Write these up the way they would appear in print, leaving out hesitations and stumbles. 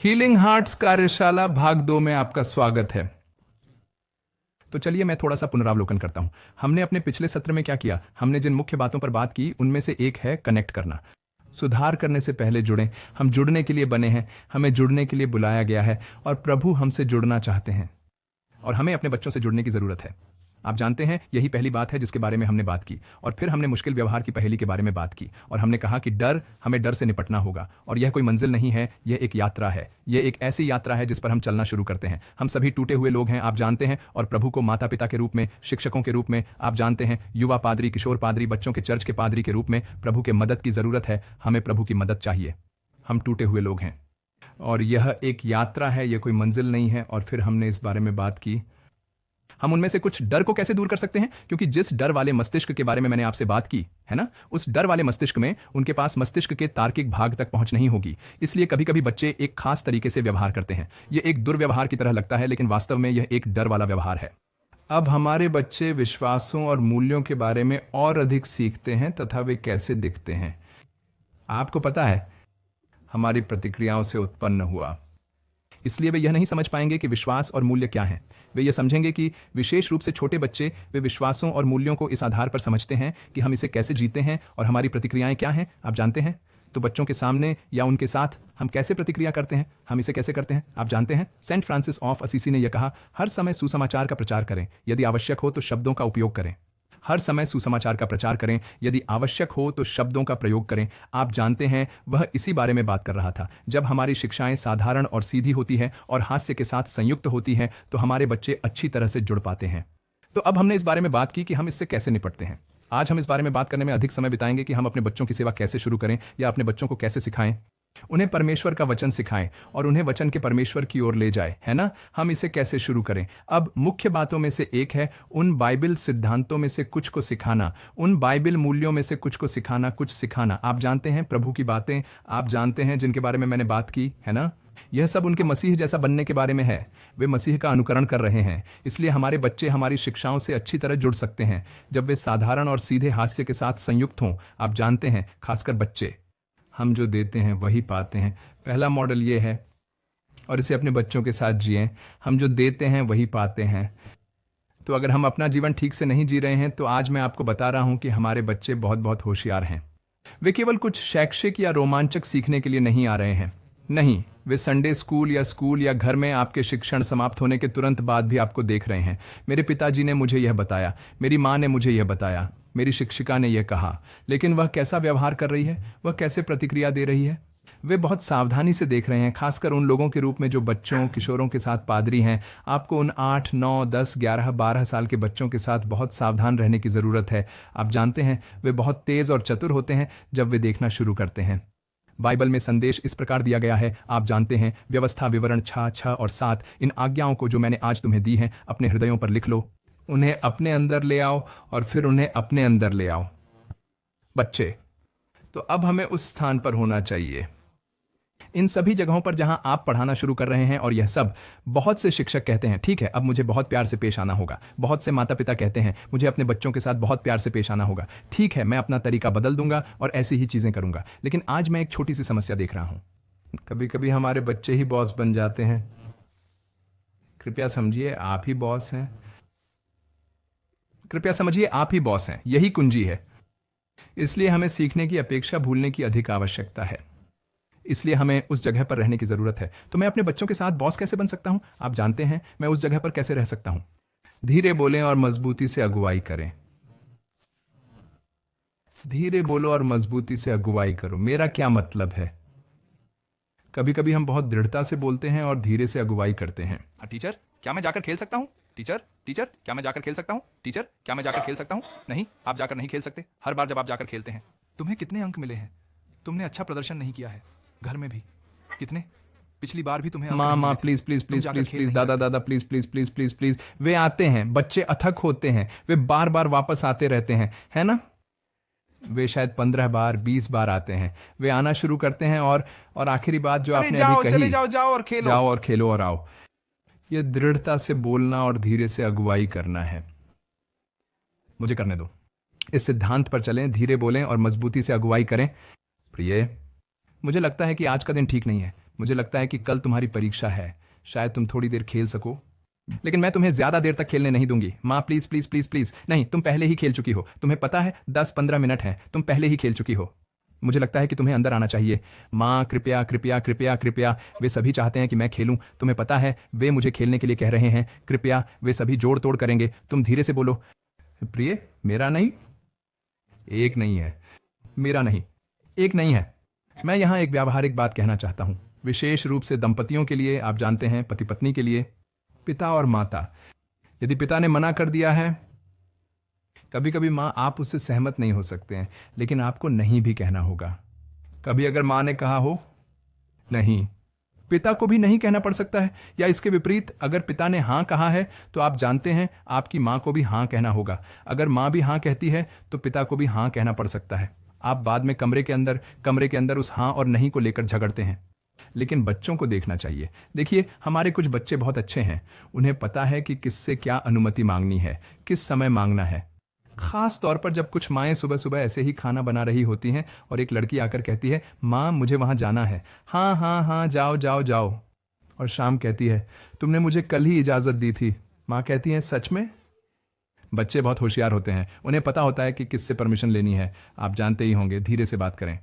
Healing hearts कार्यशाला भाग 2 में आपका स्वागत है। तो चलिए मैं थोड़ा सा पुनरावलोकन करता हूं। हमने अपने पिछले सत्र में क्या किया? हमने जिन मुख्य बातों पर बात की उनमें से एक है कनेक्ट करना। सुधार करने से पहले जुड़ें। हम जुड़ने के लिए बने हैं, हमें जुड़ने के लिए बुलाया गया है और प्रभु हमसे जुड़ना चाहते हैं और हमें अपने बच्चों से जुड़ने की जरूरत है। आप जानते हैं यही पहली बात है जिसके बारे में हमने बात की और फिर हमने मुश्किल व्यवहार की पहेली के बारे में बात की और हमने कहा कि हमें डर से निपटना होगा और यह कोई मंजिल नहीं है, यह एक यात्रा है। यह एक ऐसी यात्रा है जिस पर हम चलना शुरू करते हैं। हम सभी टूटे हुए लोग हैं, आप जानते हैं, और प्रभु को माता पिता के रूप में, शिक्षकों के रूप में, आप जानते हैं, युवा पादरी, किशोर पादरी, बच्चों के चर्च के पादरी के रूप में प्रभु के मदद की जरूरत है। हमें प्रभु की मदद चाहिए। हम टूटे हुए लोग हैं और यह एक यात्रा है, यह कोई मंजिल नहीं है। और फिर हमने इस बारे में बात की हम उनमें से कुछ डर को कैसे दूर कर सकते हैं, क्योंकि जिस डर वाले मस्तिष्क के बारे में मैंने आपसे बात की है ना, उस डर वाले मस्तिष्क में उनके पास मस्तिष्क के तार्किक भाग तक पहुंच नहीं होगी। इसलिए कभी कभी बच्चे एक खास तरीके से व्यवहार करते हैं। यह एक दुर्व्यवहार की तरह लगता है, लेकिन वास्तव में यह एक डर वाला व्यवहार है। अब हमारे बच्चे विश्वासों और मूल्यों के बारे में और अधिक सीखते हैं तथा वे कैसे दिखते हैं, आपको पता है, हमारी प्रतिक्रियाओं से उत्पन्न हुआ। इसलिए वे यह नहीं समझ पाएंगे कि विश्वास और मूल्य क्या हैं। वे यह समझेंगे कि विशेष रूप से छोटे बच्चे वे विश्वासों और मूल्यों को इस आधार पर समझते हैं कि हम इसे कैसे जीते हैं और हमारी प्रतिक्रियाएं क्या हैं। आप जानते हैं, तो बच्चों के सामने या उनके साथ हम कैसे प्रतिक्रिया करते हैं, हम इसे कैसे करते हैं। आप जानते हैं, सेंट फ्रांसिस ऑफ असीसी ने यह कहा, हर समय सुसमाचार का प्रचार करें, यदि आवश्यक हो तो शब्दों का उपयोग करें। हर समय सुसमाचार का प्रचार करें, यदि आवश्यक हो तो शब्दों का प्रयोग करें। आप जानते हैं, वह इसी बारे में बात कर रहा था। जब हमारी शिक्षाएं साधारण और सीधी होती है और हास्य के साथ संयुक्त होती हैं तो हमारे बच्चे अच्छी तरह से जुड़ पाते हैं। तो अब हमने इस बारे में बात की कि हम इससे कैसे निपटते हैं। आज हम इस बारे में बात करने में अधिक समय बिताएंगे कि हम अपने बच्चों की सेवा कैसे शुरू करें या अपने बच्चों को कैसे सिखाएं, उन्हें परमेश्वर का वचन सिखाएं और उन्हें वचन के परमेश्वर की ओर ले जाए, है ना। हम इसे कैसे शुरू करें? अब मुख्य बातों में से एक है उन बाइबल सिद्धांतों में से कुछ को सिखाना, उन बाइबल मूल्यों में से कुछ को सिखाना, कुछ सिखाना। आप जानते हैं, प्रभु की बातें आप जानते हैं जिनके बारे में मैंने बात की है ना, यह सब उनके मसीह जैसा बनने के बारे में है। वे मसीह का अनुकरण कर रहे हैं। इसलिए हमारे बच्चे हमारी शिक्षाओं से अच्छी तरह जुड़ सकते हैं जब वे साधारण और सीधे हास्य के साथ संयुक्त हों। आप जानते हैं, खासकर बच्चे, हम जो देते हैं वही पाते हैं। पहला मॉडल ये है और इसे अपने बच्चों के साथ जिएं। हम जो देते हैं वही पाते हैं। तो अगर हम अपना जीवन ठीक से नहीं जी रहे हैं तो आज मैं आपको बता रहा हूं कि हमारे बच्चे बहुत बहुत होशियार हैं। वे केवल कुछ शैक्षिक या रोमांचक सीखने के लिए नहीं आ रहे हैं, नहीं, वे संडे स्कूल या घर में आपके शिक्षण समाप्त होने के तुरंत बाद भी आपको देख रहे हैं। मेरे पिताजी ने मुझे यह बताया, मेरी माँ ने मुझे यह बताया, मेरी शिक्षिका ने यह कहा। लेकिन वह कैसा व्यवहार कर रही है, वह कैसे प्रतिक्रिया दे रही है, वे बहुत सावधानी से देख रहे हैं। खासकर उन लोगों के रूप में जो बच्चों, किशोरों के साथ पादरी हैं। आपको उन 8, 9, 10, 11, 12 साल के बच्चों के साथ बहुत सावधान रहने की ज़रूरत है। आप जानते हैं, वे बहुत तेज़ और चतुर होते हैं जब वे देखना शुरू करते हैं। बाइबल में संदेश इस प्रकार दिया गया है, आप जानते हैं, व्यवस्था, विवरण 6, 6 और 7। इन आज्ञाओं को जो मैंने आज तुम्हें दी हैं अपने हृदयों पर लिख लो, उन्हें अपने अंदर ले आओ और फिर उन्हें अपने अंदर ले आओ। बच्चे, तो अब हमें उस स्थान पर होना चाहिए, इन सभी जगहों पर जहां आप पढ़ाना शुरू कर रहे हैं। और यह सब बहुत से शिक्षक कहते हैं, ठीक है, अब मुझे बहुत प्यार से पेश आना होगा। बहुत से माता पिता कहते हैं, मुझे अपने बच्चों के साथ बहुत प्यार से पेश आना होगा। ठीक है, मैं अपना तरीका बदल दूंगा और ऐसी ही चीजें करूंगा। लेकिन आज मैं एक छोटी सी समस्या देख रहा हूं, कभी कभी हमारे बच्चे ही बॉस बन जाते हैं। कृपया समझिए, आप ही बॉस हैं। कृपया समझिए, आप ही बॉस हैं, यही कुंजी है। इसलिए हमें सीखने की अपेक्षा भूलने की अधिक आवश्यकता है। इसलिए हमें उस जगह पर रहने की जरूरत है। तो मैं अपने बच्चों के साथ बॉस कैसे बन सकता हूं? आप जानते हैं, मैं उस जगह पर कैसे रह सकता हूं? धीरे बोलें और मजबूती से अगुवाई करें। धीरे बोलो और मजबूती से अगुवाई करो। मेरा क्या मतलब है, कभी कभी हम बहुत दृढ़ता से बोलते हैं और धीरे से अगुवाई करते हैं। टीचर, क्या मैं जाकर खेल सकता हूँ? टीचर, क्या मैं जाकर खेल सकता हूँ? टीचर, क्या मैं जाकर खेल सकता हूँ? नहीं, आप जाकर नहीं खेल सकते। हर बार जब आप जाकर खेलते हैं, तुम्हें कितने अंक मिले हैं? तुमने अच्छा प्रदर्शन नहीं किया है। घर में भी कितने? पिछली बार भी तुम्हें अंक नहीं माँ मिले थे। प्लीज प्लीज तुम प्लीज जाकर प्लीज खेल प्लीज, नहीं दादा सकते। दादा please please please please please. वे आते हैं, बच्चे अथक होते हैं, वे बार बार वापस आते रहते हैं, है ना। वे शायद 15 बार, 20 बार आते हैं। वे आना शुरू करते हैं और आखिरी बात जो अरे आपने जाओ, अभी चले कही, जाओ और खेलो। जाओ और खेलो और आओ। यह दृढ़ता से बोलना और धीरे से अगुवाई करना है। मुझे करने दो। इस सिद्धांत पर चलें, धीरे बोलें और मजबूती से अगुवाई करें। प्रिय, मुझे लगता है कि आज का दिन ठीक नहीं है। मुझे लगता है कि कल तुम्हारी परीक्षा है, शायद तुम थोड़ी देर खेल सको। लेकिन मैं तुम्हें ज्यादा देर तक खेलने नहीं दूंगी। माँ प्लीज प्लीज प्लीज प्लीज। नहीं, तुम पहले ही खेल चुकी हो, तुम्हें पता है 10-15 मिनट हैं, तुम पहले ही खेल चुकी हो। मुझे लगता है कि तुम्हें अंदर आना चाहिए। माँ कृपया कृपया कृपया कृपया, वे सभी चाहते हैं कि मैं खेलूं, तुम्हें पता है वे मुझे खेलने के लिए कह रहे हैं, कृपया, वे सभी जोड़ तोड़ करेंगे। तुम धीरे से बोलो, प्रिय मेरा नहीं, एक नहीं है, मेरा नहीं, एक नहीं है। मैं यहाँ एक व्यावहारिक बात कहना चाहता हूँ, विशेष रूप से दंपतियों के लिए, आप जानते हैं, पति पत्नी के लिए, पिता और माता। यदि पिता ने मना कर दिया है, कभी कभी माँ आप उससे सहमत नहीं हो सकते हैं, लेकिन आपको नहीं भी कहना होगा। कभी अगर माँ ने कहा हो नहीं, पिता को भी नहीं कहना पड़ सकता है, या इसके विपरीत अगर पिता ने हाँ कहा है तो आप जानते हैं आपकी माँ को भी हाँ कहना होगा। अगर माँ भी हाँ कहती है तो पिता को भी हाँ कहना पड़ सकता है। आप बाद में कमरे के अंदर उस हाँ और नहीं को लेकर झगड़ते हैं। लेकिन बच्चों को देखना चाहिए। देखिए, हमारे कुछ बच्चे बहुत अच्छे हैं, उन्हें पता है कि किससे क्या अनुमति मांगनी है, किस समय मांगना है। खास तौर पर जब कुछ माएँ सुबह सुबह ऐसे ही खाना बना रही होती हैं और एक लड़की आकर कहती है, माँ मुझे वहाँ जाना है। हाँ हाँ हाँ, जाओ जाओ जाओ। और शाम कहती है, तुमने मुझे कल ही इजाज़त दी थी। माँ कहती है, सच में? बच्चे बहुत होशियार होते हैं, उन्हें पता होता है कि किससे परमिशन लेनी है। आप जानते ही होंगे, धीरे से बात करें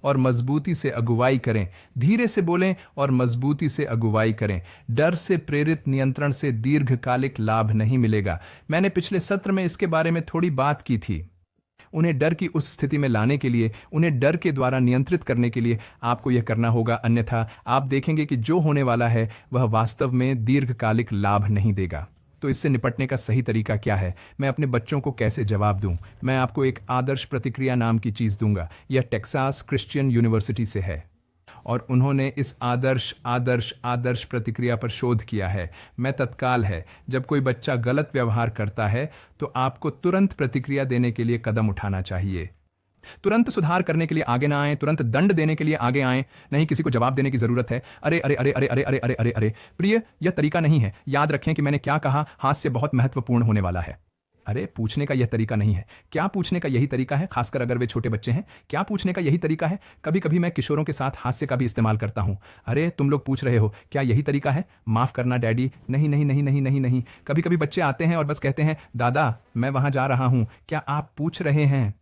और मजबूती से अगुवाई करें। धीरे से बोलें और मजबूती से अगुवाई करें। डर से प्रेरित नियंत्रण से दीर्घकालिक लाभ नहीं मिलेगा। मैंने पिछले सत्र में इसके बारे में थोड़ी बात की थी। उन्हें डर की उस स्थिति में लाने के लिए, उन्हें डर के द्वारा नियंत्रित करने के लिए आपको यह करना होगा, अन्यथा आप देखेंगे कि जो होने वाला है वह वास्तव में दीर्घकालिक लाभ नहीं देगा। तो इससे निपटने का सही तरीका क्या है? मैं अपने बच्चों को कैसे जवाब दूं? मैं आपको एक आदर्श प्रतिक्रिया नाम की चीज़ दूंगा। यह टेक्सास क्रिश्चियन यूनिवर्सिटी से है और उन्होंने इस आदर्श प्रतिक्रिया पर शोध किया है। मैं तत्काल है, जब कोई बच्चा गलत व्यवहार करता है तो आपको तुरंत प्रतिक्रिया देने के लिए कदम उठाना चाहिए। तुरंत सुधार करने के लिए आगे ना आए, तुरंत दंड देने के लिए आगे आए, नहीं किसी को जवाब देने की जरूरत है। अरे अरे अरे अरे अरे अरे अरे अरे अरे प्रिय, यह तरीका नहीं है। याद रखें कि मैंने क्या कहा, हास्य बहुत महत्वपूर्ण होने वाला है। अरे पूछने का यह तरीका नहीं है। क्या पूछने का यही तरीका है? खासकर अगर वे छोटे बच्चे हैं, क्या पूछने का यही तरीका है? कभी कभी मैं किशोरों के साथ हास्य का भी इस्तेमाल करता हूं। अरे तुम लोग पूछ रहे हो, क्या यही तरीका है? माफ करना डैडी। नहीं नहीं नहीं नहीं नहीं नहीं। कभी कभी बच्चे आते हैं और बस कहते हैं, दादा मैं वहां जा रहा हूं। क्या आप पूछ रहे हैं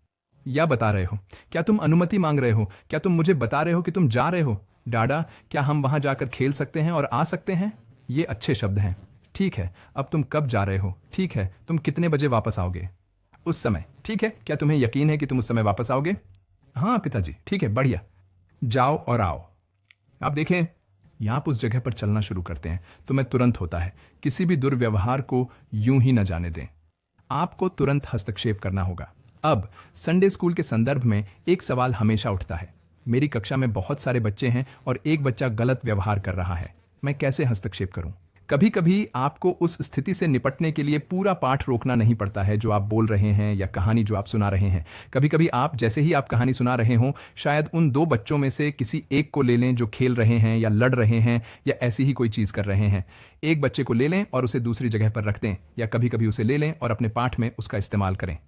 या बता रहे हो? क्या तुम अनुमति मांग रहे हो? क्या तुम मुझे बता रहे हो कि तुम जा रहे हो? डाडा, क्या हम वहां जाकर खेल सकते हैं और आ सकते हैं? ये अच्छे शब्द हैं। ठीक है, अब तुम कब जा रहे हो? ठीक है, तुम कितने बजे वापस आओगे? उस समय। ठीक है, क्या तुम्हें यकीन है कि तुम उस समय वापस आओगे? हाँ पिताजी। ठीक है, बढ़िया। जाओ और आओ। आप देखें, आप उस जगह पर चलना शुरू करते हैं तो मैं तुरंत होता है। किसी भी दुर्व्यवहार को यूं ही न जाने दें, आपको तुरंत हस्तक्षेप करना होगा। अब संडे स्कूल के संदर्भ में एक सवाल हमेशा उठता है। मेरी कक्षा में बहुत सारे बच्चे हैं और एक बच्चा गलत व्यवहार कर रहा है, मैं कैसे हस्तक्षेप करूं? कभी कभी आपको उस स्थिति से निपटने के लिए पूरा पाठ रोकना नहीं पड़ता है जो आप बोल रहे हैं या कहानी जो आप सुना रहे हैं। कभी कभी आप, जैसे ही आप कहानी सुना रहे हों, शायद उन दो बच्चों में से किसी एक को ले लें जो खेल रहे हैं या लड़ रहे हैं या ऐसी ही कोई चीज़ कर रहे हैं। एक बच्चे को ले लें और उसे दूसरी जगह पर रख दें, या कभी कभी उसे ले लें और अपने पाठ में उसका इस्तेमाल करें।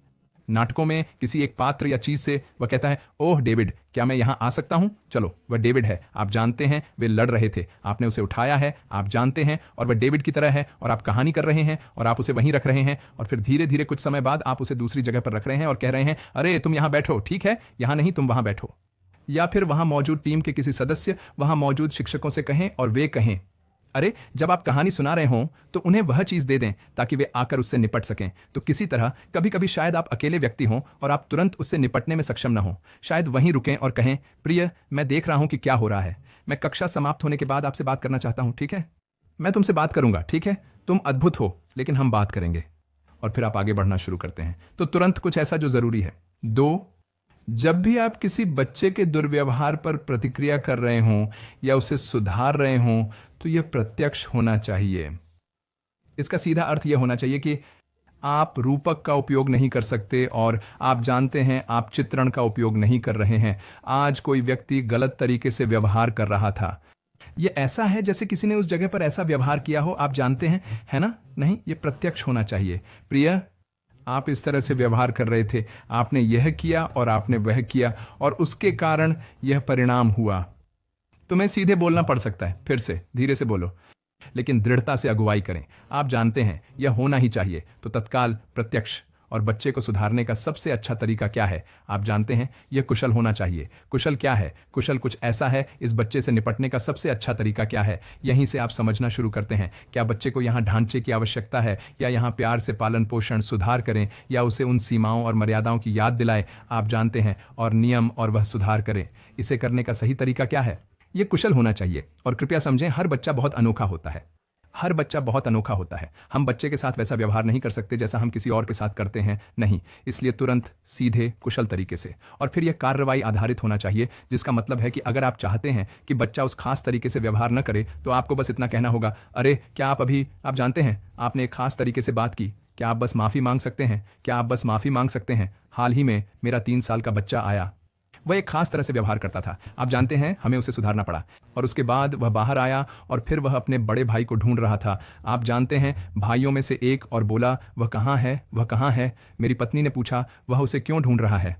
नाटकों में किसी एक पात्र या चीज से वह कहता है, ओह डेविड, क्या मैं यहां आ सकता हूं? चलो, वह डेविड है, आप जानते हैं, वे लड़ रहे थे, आपने उसे उठाया है, आप जानते हैं, और वह डेविड की तरह है, और आप कहानी कर रहे हैं और आप उसे वहीं रख रहे हैं, और फिर धीरे धीरे कुछ समय बाद आप उसे दूसरी जगह पर रख रहे हैं और कह रहे हैं, अरे तुम यहां बैठो, ठीक है, यहां नहीं, तुम वहां बैठो। या फिर वहां मौजूद टीम के किसी सदस्य वहां मौजूद शिक्षकों से कहें और वे कहें, अरे जब आप कहानी सुना रहे हों तो उन्हें वह चीज दे दें ताकि वे आकर उससे निपट सकें। तो किसी तरह कभी कभी शायद आप अकेले व्यक्ति हों और आप तुरंत उससे निपटने में सक्षम न हों, शायद वहीं रुकें और कहें, प्रिय मैं देख रहा हूं कि क्या हो रहा है, मैं कक्षा समाप्त होने के बाद आपसे बात करना चाहता हूं, ठीक है? मैं तुमसे बात करूंगा, ठीक है? तुम अद्भुत हो, लेकिन हम बात करेंगे। और फिर आप आगे बढ़ना शुरू करते हैं। तो तुरंत कुछ ऐसा जो जरूरी है। 2, जब भी आप किसी बच्चे के दुर्व्यवहार पर प्रतिक्रिया कर रहे हों या उसे सुधार रहे हों तो यह प्रत्यक्ष होना चाहिए। इसका सीधा अर्थ यह होना चाहिए कि आप रूपक का उपयोग नहीं कर सकते और आप जानते हैं आप चित्रण का उपयोग नहीं कर रहे हैं। आज कोई व्यक्ति गलत तरीके से व्यवहार कर रहा था, यह ऐसा है जैसे किसी ने उस जगह पर ऐसा व्यवहार किया हो, आप जानते हैं, है ना? नहीं, यह प्रत्यक्ष होना चाहिए। प्रिय, आप इस तरह से व्यवहार कर रहे थे, आपने यह किया और आपने वह किया और उसके कारण यह परिणाम हुआ। तुम्हें सीधे बोलना पड़ सकता है, फिर से धीरे से बोलो, लेकिन दृढ़ता से अगुवाई करें। आप जानते हैं यह होना ही चाहिए। तो तत्काल, प्रत्यक्ष और बच्चे को सुधारने का सबसे अच्छा तरीका क्या है? आप जानते हैं यह कुशल होना चाहिए। कुशल क्या है? कुशल कुछ ऐसा है। इस बच्चे से निपटने का सबसे अच्छा तरीका क्या है? यहीं से आप समझना शुरू करते हैं। क्या बच्चे को यहाँ ढांचे की आवश्यकता है, या यहाँ प्यार से पालन पोषण सुधार करें, या उसे उन सीमाओं और मर्यादाओं की याद दिलाएं आप जानते हैं, और नियम, और वह सुधार करें। इसे करने का सही तरीका क्या है? यह कुशल होना चाहिए। और कृपया समझें, हर बच्चा बहुत अनोखा होता है। हर बच्चा बहुत अनोखा होता है। हम बच्चे के साथ वैसा व्यवहार नहीं कर सकते जैसा हम किसी और के साथ करते हैं, नहीं। इसलिए तुरंत, सीधे, कुशल तरीके से। और फिर यह कार्रवाई आधारित होना चाहिए, जिसका मतलब है कि अगर आप चाहते हैं कि बच्चा उस खास तरीके से व्यवहार न करे, तो आपको बस इतना कहना होगा, अरे क्या आप जानते हैं आपने एक खास तरीके से बात की, क्या आप बस माफ़ी मांग सकते हैं? क्या आप बस माफ़ी मांग सकते हैं? हाल ही में मेरा 3 साल का बच्चा आया, वह एक खास तरह से व्यवहार करता था। आप जानते हैं हमें उसे सुधारना पड़ा, और उसके बाद वह बाहर आया और फिर वह अपने बड़े भाई को ढूंढ रहा था। आप जानते हैं, भाइयों में से एक और बोला, वह कहाँ है, वह कहाँ है? मेरी पत्नी ने पूछा, वह उसे क्यों ढूंढ रहा है?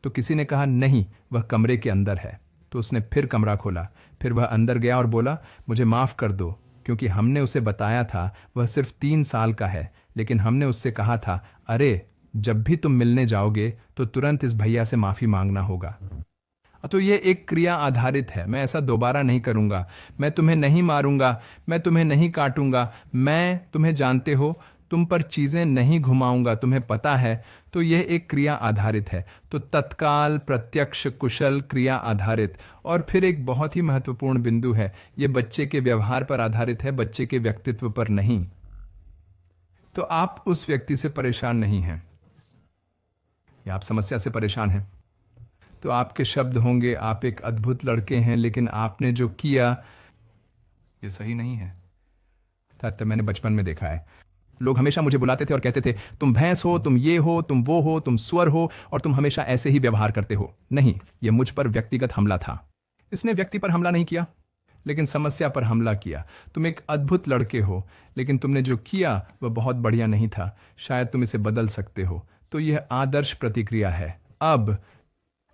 तो किसी ने कहा, नहीं, वह कमरे के अंदर है। तो उसने फिर कमरा खोला, फिर वह अंदर गया और बोला, मुझे माफ़ कर दो, क्योंकि हमने उसे बताया था वह सिर्फ 3 साल का है, लेकिन हमने उससे कहा था, अरे जब भी तुम मिलने जाओगे तो तुरंत इस भैया से माफ़ी मांगना होगा। तो ये एक क्रिया आधारित है। मैं ऐसा दोबारा नहीं करूँगा, मैं तुम्हें नहीं मारूंगा, मैं तुम्हें नहीं काटूंगा, मैं तुम्हें जानते हो, तुम पर चीज़ें नहीं घुमाऊंगा, तुम्हें पता है। तो यह एक क्रिया आधारित है। तो तत्काल, प्रत्यक्ष, कुशल, क्रिया आधारित। और फिर एक बहुत ही महत्वपूर्ण बिंदु है, यह बच्चे के व्यवहार पर आधारित है, बच्चे के व्यक्तित्व पर नहीं। तो आप उस व्यक्ति से परेशान नहीं हैं, या आप समस्या से परेशान हैं। तो आपके शब्द होंगे, आप एक अद्भुत लड़के हैं, लेकिन आपने जो किया ये सही नहीं है। तो मैंने बचपन में देखा है, लोग हमेशा मुझे बुलाते थे और कहते थे, तुम भैंस हो, तुम ये हो, तुम वो हो, तुम स्वर हो, और तुम हमेशा ऐसे ही व्यवहार करते हो। नहीं, यह मुझ पर व्यक्तिगत हमला था। इसने व्यक्ति पर हमला नहीं किया, लेकिन समस्या पर हमला किया। तुम एक अद्भुत लड़के हो, लेकिन तुमने जो किया वह बहुत बढ़िया नहीं था। शायद तुम इसे बदल सकते हो। तो यह आदर्श प्रतिक्रिया है। अब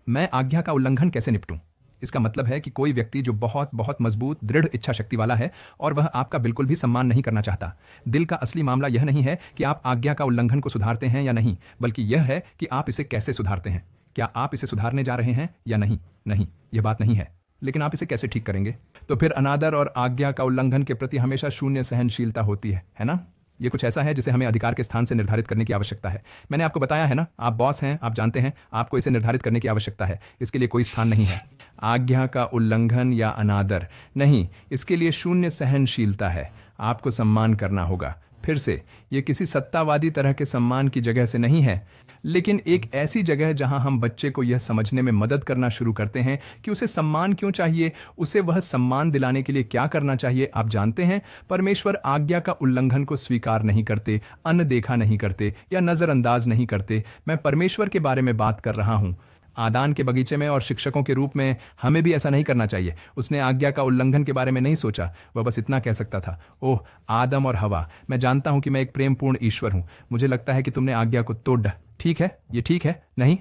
मैं आज्ञा का उल्लंघन कैसे निपटूं? इसका मतलब है कि कोई व्यक्ति जो बहुत बहुत मजबूत, दृढ़ इच्छा शक्ति वाला है, और वह आपका बिल्कुल भी सम्मान नहीं करना चाहता। दिल का असली मामला यह नहीं है कि आप आज्ञा का उल्लंघन को सुधारते हैं या नहीं, बल्कि यह है कि आप इसे कैसे सुधारते हैं। क्या आप इसे सुधारने जा रहे हैं या नहीं? नहीं, यह बात नहीं है, लेकिन आप इसे कैसे ठीक करेंगे? तो फिर अनादर और आज्ञा का उल्लंघन के प्रति हमेशा शून्य सहनशीलता होती है ना? ये कुछ ऐसा है जिसे हमें अधिकार के स्थान से निर्धारित करने की आवश्यकता है। मैंने आपको बताया है ना, आप बॉस हैं, आप जानते हैं, आपको इसे निर्धारित करने की आवश्यकता है। इसके लिए कोई स्थान नहीं है आज्ञा का उल्लंघन या अनादर, नहीं। इसके लिए शून्य सहनशीलता है। आपको सम्मान करना होगा। फिर से, ये किसी सत्तावादी तरह के सम्मान की जगह से नहीं है, लेकिन एक ऐसी जगह जहां हम बच्चे को यह समझने में मदद करना शुरू करते हैं कि उसे सम्मान क्यों चाहिए, उसे वह सम्मान दिलाने के लिए क्या करना चाहिए। आप जानते हैं, परमेश्वर आज्ञा का उल्लंघन को स्वीकार नहीं करते, अनदेखा नहीं करते या नज़रअंदाज नहीं करते। मैं परमेश्वर के बारे में बात कर रहा हूं। आदान के बगीचे में और शिक्षकों के रूप में हमें भी ऐसा नहीं करना चाहिए। उसने आज्ञा का उल्लंघन के बारे में नहीं सोचा, वह बस इतना कह सकता था, ओह आदम और हवा, मैं जानता हूं कि मैं एक प्रेमपूर्ण ईश्वर हूं, मुझे लगता है कि तुमने आज्ञा को तोड़। ठीक है, ये ठीक है, नहीं?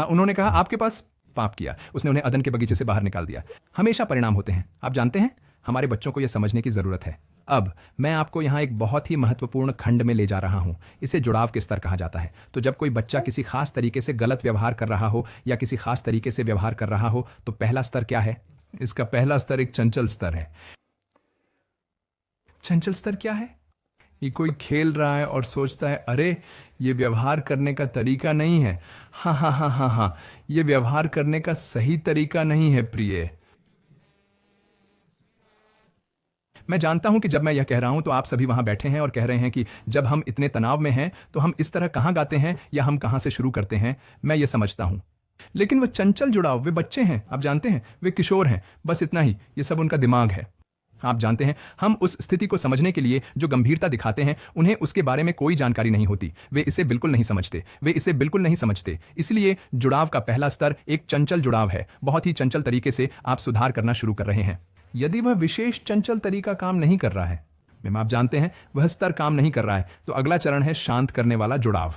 उन्होंने कहा आपके पास पाप किया, उसने उन्हें अदन के बगीचे से बाहर निकाल दिया। हमेशा परिणाम होते हैं, आप जानते हैं। हमारे बच्चों को यह समझने की जरूरत है। अब मैं आपको यहाँ एक बहुत ही महत्वपूर्ण खंड में ले जा रहा हूँ। इसे जुड़ाव के स्तर कहा जाता है। तो जब कोई बच्चा किसी खास तरीके से गलत व्यवहार कर रहा हो या किसी खास तरीके से व्यवहार कर रहा हो, तो पहला स्तर क्या है? इसका पहला स्तर एक चंचल स्तर है। चंचल स्तर क्या है? ये कोई खेल रहा है और सोचता है, अरे ये व्यवहार करने का तरीका नहीं है। हाँ हाँ हाँ हाँ हाँ, ये व्यवहार करने का सही तरीका नहीं है प्रिय। मैं जानता हूं कि जब मैं यह कह रहा हूं तो आप सभी वहां बैठे हैं और कह रहे हैं कि जब हम इतने तनाव में हैं तो हम इस तरह कहां गाते हैं या हम कहां से शुरू करते हैं। मैं ये समझता हूं, लेकिन वह चंचल जुड़ाव, वे बच्चे हैं, आप जानते हैं, वे किशोर हैं, बस इतना ही, ये सब उनका दिमाग है। आप जानते हैं, हम उस स्थिति को समझने के लिए जो गंभीरता दिखाते हैं, उन्हें उसके बारे में कोई जानकारी नहीं होती। वे इसे बिल्कुल नहीं समझते, वे इसे बिल्कुल नहीं समझते। इसलिए जुड़ाव का पहला स्तर एक चंचल जुड़ाव है। बहुत ही चंचल तरीके से आप सुधार करना शुरू कर रहे हैं। यदि वह विशेष चंचल तरीका काम नहीं कर रहा है, आप जानते हैं वह स्तर काम नहीं कर रहा है, तो अगला चरण है शांत करने वाला जुड़ाव।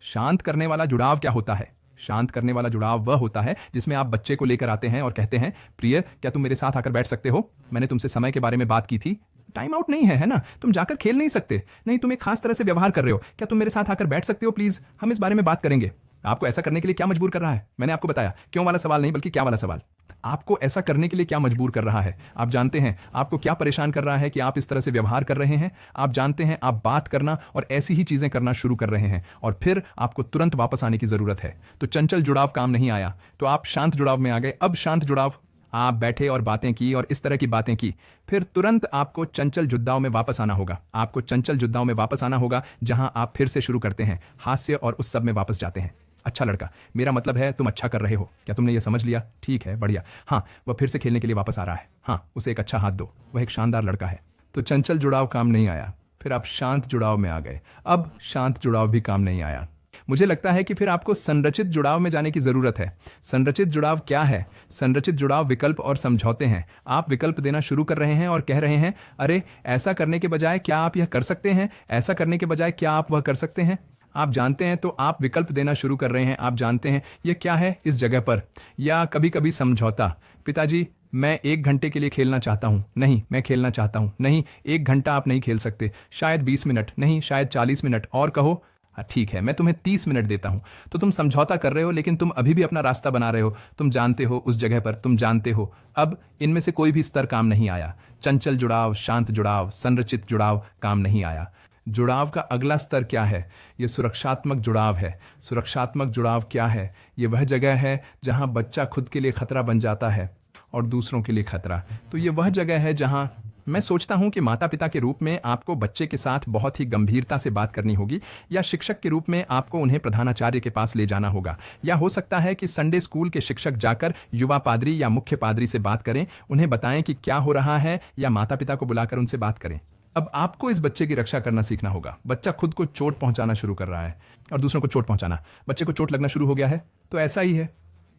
शांत करने वाला जुड़ाव क्या होता है? शांत करने वाला जुड़ाव वह होता है जिसमें आप बच्चे को लेकर आते हैं और कहते हैं, प्रिय क्या तुम मेरे साथ आकर बैठ सकते हो, मैंने तुमसे समय के बारे में बात की थी, टाइम आउट नहीं है ना, तुम जाकर खेल नहीं सकते, नहीं तुम एक खास तरह से व्यवहार कर रहे हो, क्या तुम मेरे साथ आकर बैठ सकते हो प्लीज, हम इस बारे में बात करेंगे। आपको ऐसा करने के लिए क्या मजबूर कर रहा है? मैंने आपको बताया, क्यों वाला सवाल नहीं बल्कि क्या वाला सवाल। आपको ऐसा करने के लिए क्या मजबूर कर रहा है? आप जानते हैं आपको क्या परेशान कर रहा है कि आप इस तरह से व्यवहार कर रहे हैं। आप जानते हैं आप बात करना और ऐसी ही चीजें करना शुरू कर रहे हैं और फिर आपको तुरंत वापस आने की जरूरत है। तो चंचल जुड़ाव काम नहीं आया, तो आप शांत जुड़ाव में आ गए। अब शांत जुड़ाव, आप बैठे और बातें की और इस तरह की बातें की, फिर तुरंत आपको चंचल जुड़ाव में वापस आना होगा। आपको चंचल जुड़ाव में वापस आना होगा जहां आप फिर से शुरू करते हैं, हास्य और उस सब में वापस जाते हैं। अच्छा लड़का, मेरा मतलब है तुम अच्छा कर रहे हो, क्या तुमने ये समझ लिया? ठीक है, बढ़िया। हाँ, वह फिर से खेलने के लिए वापस आ रहा है। हाँ, उसे एक अच्छा हाथ दो, वह एक शानदार लड़का है। तो चंचल जुड़ाव काम नहीं आया, फिर आप शांत जुड़ाव में आ गए। अब शांत जुड़ाव भी काम नहीं आया। मुझे लगता है कि फिर आपको संरचित जुड़ाव में जाने की जरूरत है। संरचित जुड़ाव क्या है? संरचित जुड़ाव विकल्प और समझौते हैं। आप विकल्प देना शुरू कर रहे हैं और कह रहे हैं, अरे ऐसा करने के बजाय क्या आप यह कर सकते हैं, ऐसा करने के बजाय क्या आप वह कर सकते हैं। आप जानते हैं तो आप विकल्प देना शुरू कर रहे हैं। आप जानते हैं यह क्या है इस जगह पर, या कभी कभी समझौता। पिताजी मैं 1 घंटे के लिए खेलना चाहता हूं। नहीं, मैं खेलना चाहता हूं। नहीं, 1 घंटा आप नहीं खेल सकते, शायद 20 मिनट, नहीं शायद 40 मिनट, और कहो ठीक है मैं तुम्हें 30 मिनट देता हूं। तो तुम समझौता कर रहे हो लेकिन तुम अभी भी अपना रास्ता बना रहे हो। तुम जानते हो उस जगह पर, तुम जानते हो। अब इनमें से कोई भी स्तर काम नहीं आया। चंचल जुड़ाव, शांत जुड़ाव, संरचित जुड़ाव काम नहीं आया। जुड़ाव का अगला स्तर क्या है? यह सुरक्षात्मक जुड़ाव है। सुरक्षात्मक जुड़ाव क्या है? यह वह जगह है जहां बच्चा खुद के लिए खतरा बन जाता है और दूसरों के लिए खतरा। तो यह वह जगह है जहां मैं सोचता हूं कि माता पिता के रूप में आपको बच्चे के साथ बहुत ही गंभीरता से बात करनी होगी, या शिक्षक के रूप में आपको उन्हें प्रधानाचार्य के पास ले जाना होगा, या हो सकता है कि संडे स्कूल के शिक्षक जाकर युवा पादरी या मुख्य पादरी से बात करें, उन्हें बताएं कि क्या हो रहा है, या माता पिता को बुलाकर उनसे बात करें। अब आपको इस बच्चे की रक्षा करना सीखना होगा। बच्चा खुद को चोट पहुंचाना शुरू कर रहा है और दूसरों को चोट पहुंचाना, बच्चे को चोट लगना शुरू हो गया है। तो ऐसा ही है,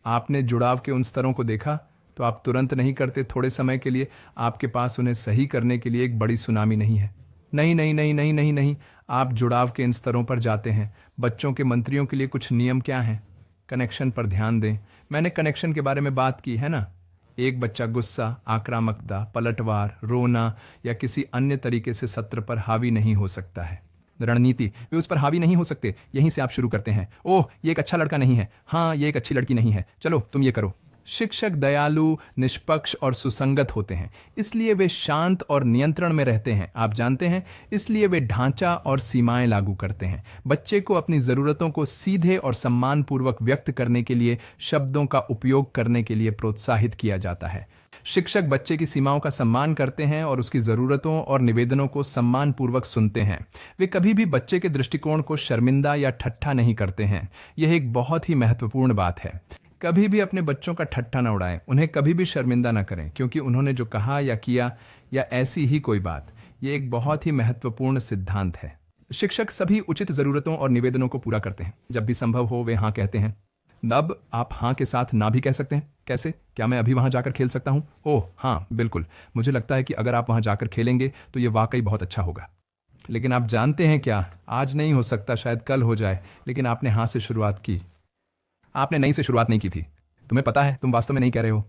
आपने जुड़ाव के उन स्तरों को देखा तो आप तुरंत नहीं करते। थोड़े समय के लिए आपके पास उन्हें सही करने के लिए एक बड़ी सुनामी नहीं है। नहीं नहीं नहीं नहीं नहीं नहीं, आप जुड़ाव के इन स्तरों पर जाते हैं। बच्चों के मंत्रियों के लिए कुछ नियम क्या हैं? कनेक्शन पर ध्यान दें। मैंने कनेक्शन के बारे में बात की है ना। एक बच्चा गुस्सा, आक्रामकता, पलटवार, रोना या किसी अन्य तरीके से सत्र पर हावी नहीं हो सकता है। रणनीति, वे उस पर हावी नहीं हो सकते। यहीं से आप शुरू करते हैं। ओह ये एक अच्छा लड़का नहीं है, हाँ ये एक अच्छी लड़की नहीं है, चलो तुम ये करो। शिक्षक दयालु, निष्पक्ष और सुसंगत होते हैं, इसलिए वे शांत और नियंत्रण में रहते हैं। आप जानते हैं, इसलिए वे ढांचा और सीमाएं लागू करते हैं। बच्चे को अपनी जरूरतों को सीधे और सम्मानपूर्वक व्यक्त करने के लिए शब्दों का उपयोग करने के लिए प्रोत्साहित किया जाता है। शिक्षक बच्चे की सीमाओं का सम्मान करते हैं और उसकी जरूरतों और निवेदनों को सम्मानपूर्वक सुनते हैं। वे कभी भी बच्चे के दृष्टिकोण को शर्मिंदा या ठट्ठा नहीं करते हैं। यह एक बहुत ही महत्वपूर्ण बात है। कभी भी अपने बच्चों का ठट्ठा न उड़ाएं, उन्हें कभी भी शर्मिंदा न करें क्योंकि उन्होंने जो कहा या किया या ऐसी ही कोई बात, यह एक बहुत ही महत्वपूर्ण सिद्धांत है। शिक्षक सभी उचित जरूरतों और निवेदनों को पूरा करते हैं। जब भी संभव हो वे हाँ कहते हैं। अब आप हाँ के साथ ना भी कह सकते हैं। कैसे? क्या मैं अभी वहां जाकर खेल सकता हूं? ओह हाँ बिल्कुल, मुझे लगता है कि अगर आप वहां जाकर खेलेंगे तो यह वाकई बहुत अच्छा होगा। लेकिन आप जानते हैं क्या, आज नहीं हो सकता, शायद कल हो जाए। लेकिन आपने हाँ से शुरुआत की, आपने नहीं से शुरुआत नहीं की थी। तुम्हें पता है तुम वास्तव में नहीं कह रहे हो,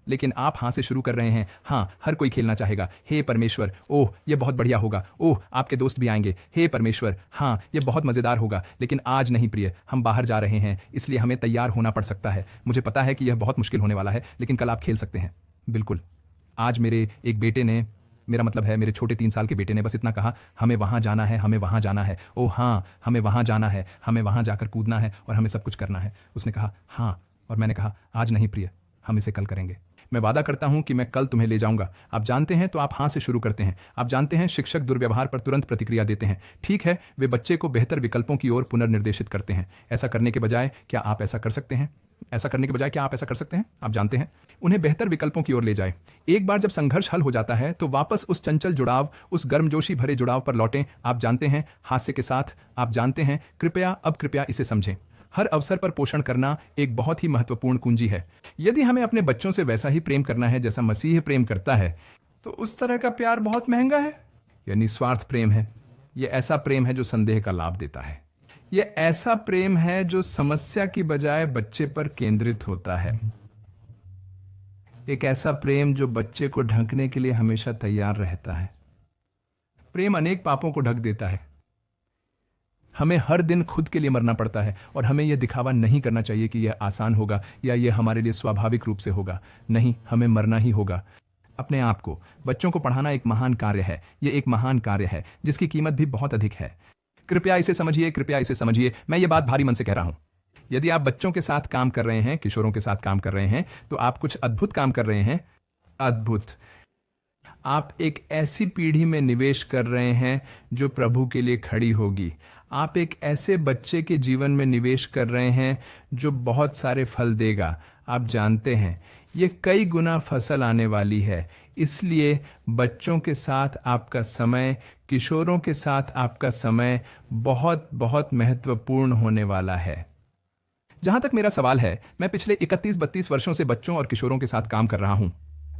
लेकिन आप हाँ से शुरू कर रहे हैं। हाँ, हर कोई खेलना चाहेगा। हे परमेश्वर, ओह ये बहुत बढ़िया होगा। ओह आपके दोस्त भी आएंगे। हे परमेश्वर, हाँ ये बहुत मजेदार होगा। लेकिन आज नहीं प्रिय, हम बाहर जा रहे हैं, इसलिए हमें तैयार होना पड़ सकता है। मुझे पता है कि यह बहुत मुश्किल होने वाला है, लेकिन कल आप खेल सकते हैं। बिल्कुल। आज मेरे एक बेटे ने, मेरा मतलब है मेरे छोटे 3 साल के बेटे ने बस इतना कहा, हमें वहां जाना है, हमें वहां जाना है। ओह हाँ, हमें वहां जाना है, हमें वहां जाकर कूदना है और हमें सब कुछ करना है। उसने कहा हाँ, और मैंने कहा आज नहीं प्रिय, हम इसे कल करेंगे। मैं वादा करता हूं कि मैं कल तुम्हें ले जाऊंगा। आप जानते हैं, तो आप हाँ से शुरू करते हैं। आप जानते हैं, शिक्षक दुर्व्यवहार पर तुरंत प्रतिक्रिया देते हैं। ठीक है, वे बच्चे को बेहतर विकल्पों की ओर पुनर्निर्देशित करते हैं। ऐसा करने के बजाय क्या आप ऐसा कर सकते हैं? ऐसा करने के बजाय क्या आप ऐसा कर सकते हैं? आप जानते हैं, उन्हें बेहतर विकल्पों की ओर ले जाए। एक बार जब संघर्ष हल हो जाता है तो वापस उस चंचल जुड़ाव, उस गर्मजोशी भरे जुड़ाव पर लौटें। आप जानते हैं, हास्य के साथ। आप जानते हैं, कृपया इसे समझें। हर अवसर पर पोषण करना एक बहुत ही महत्वपूर्ण कुंजी है। यदि हमें अपने बच्चों से वैसा ही प्रेम करना है जैसा मसीह प्रेम करता है, तो उस तरह का प्यार बहुत महंगा है। यह निस्वार्थ प्रेम है। यह ऐसा प्रेम है जो संदेह का लाभ देता है। ये ऐसा प्रेम है जो समस्या की बजाय बच्चे पर केंद्रित होता है। एक ऐसा प्रेम जो बच्चे को ढकने के लिए हमेशा तैयार रहता है। प्रेम अनेक पापों को ढक देता है। हमें हर दिन खुद के लिए मरना पड़ता है और हमें यह दिखावा नहीं करना चाहिए कि यह आसान होगा या यह हमारे लिए स्वाभाविक रूप से होगा। नहीं, हमें मरना ही होगा अपने आप को। बच्चों को पढ़ाना एक महान कार्य है। यह एक महान कार्य है जिसकी कीमत भी बहुत अधिक है। कृपया इसे समझिए, कृपया इसे समझिए। मैं ये बात भारी मन से कह रहा हूं। यदि आप बच्चों के साथ काम कर रहे हैं, किशोरों के साथ काम कर रहे हैं, तो आप कुछ अद्भुत काम कर रहे हैं। अद्भुत। आप एक ऐसी पीढ़ी में निवेश कर रहे हैं जो प्रभु के लिए खड़ी होगी। आप एक ऐसे बच्चे के जीवन में निवेश कर रहे हैं जो बहुत सारे फल देगा। आप जानते हैं ये कई गुना फसल आने वाली है। इसलिए बच्चों के साथ आपका समय, किशोरों के साथ आपका समय बहुत बहुत महत्वपूर्ण होने वाला है। जहां तक मेरा सवाल है, मैं पिछले 31-32 वर्षों से बच्चों और किशोरों के साथ काम कर रहा हूं।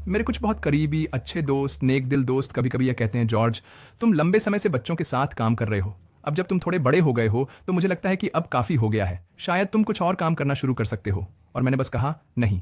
मेरे कुछ बहुत करीबी अच्छे दोस्त, नेक दिल दोस्त कभी कभी यह कहते हैं, जॉर्ज, तुम लंबे समय से बच्चों के साथ काम कर रहे हो। अब जब तुम थोड़े बड़े हो गए हो तो मुझे लगता है कि अब काफी हो गया है। शायद तुम कुछ और काम करना शुरू कर सकते हो। और मैंने बस कहा, नहीं,